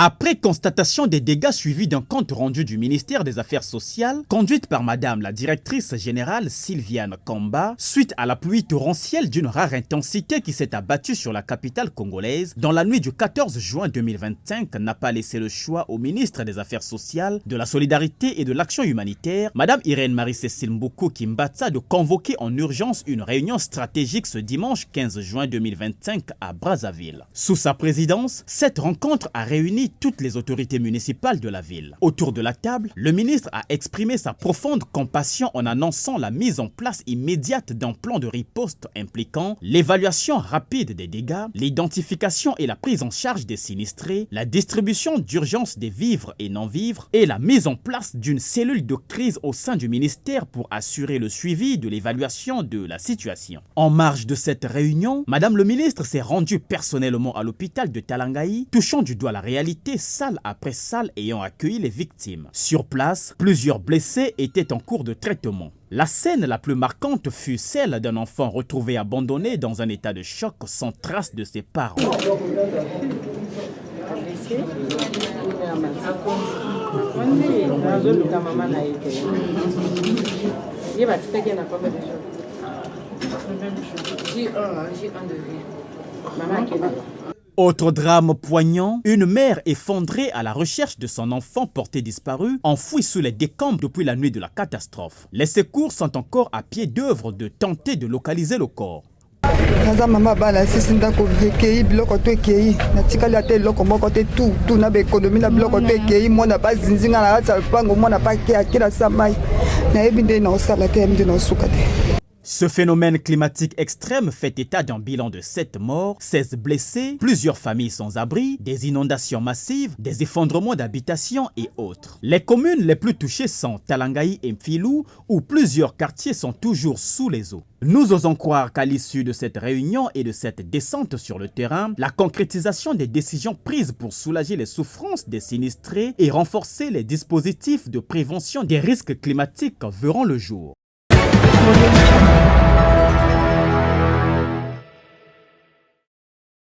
Après constatation des dégâts suivis d'un compte rendu du ministère des Affaires sociales, conduite par Madame la directrice générale Sylviane Kamba, suite à la pluie torrentielle d'une rare intensité qui s'est abattue sur la capitale congolaise dans la nuit du 14 juin 2025, n'a pas laissé le choix au ministre des Affaires sociales, de la Solidarité et de l'Action humanitaire, Madame Irène Marie-Cécile Mboukou Kimbatsa, de convoquer en urgence une réunion stratégique ce dimanche 15 juin 2025 à Brazzaville. Sous sa présidence, cette rencontre a réuni toutes les autorités municipales de la ville. Autour de la table, le ministre a exprimé sa profonde compassion en annonçant la mise en place immédiate d'un plan de riposte impliquant l'évaluation rapide des dégâts, l'identification et la prise en charge des sinistrés, la distribution d'urgence des vivres et non-vivres et la mise en place d'une cellule de crise au sein du ministère pour assurer le suivi de l'évaluation de la situation. En marge de cette réunion, Madame le ministre s'est rendue personnellement à l'hôpital de Talangaï, touchant du doigt la réalité salle après salle ayant accueilli les victimes. Sur place, plusieurs blessés étaient en cours de traitement. La scène la plus marquante fut celle d'un enfant retrouvé abandonné dans un état de choc sans trace de ses parents. Autre drame poignant, une mère effondrée à la recherche de son enfant porté disparu, enfoui sous les décombres depuis la nuit de la catastrophe. Les secours sont encore à pied d'œuvre de tenter de localiser le corps. Ce phénomène climatique extrême fait état d'un bilan de 7 morts, 16 blessés, plusieurs familles sans abri, des inondations massives, des effondrements d'habitations et autres. Les communes les plus touchées sont Talangaï et Mfilou, où plusieurs quartiers sont toujours sous les eaux. Nous osons croire qu'à l'issue de cette réunion et de cette descente sur le terrain, la concrétisation des décisions prises pour soulager les souffrances des sinistrés et renforcer les dispositifs de prévention des risques climatiques verront le jour.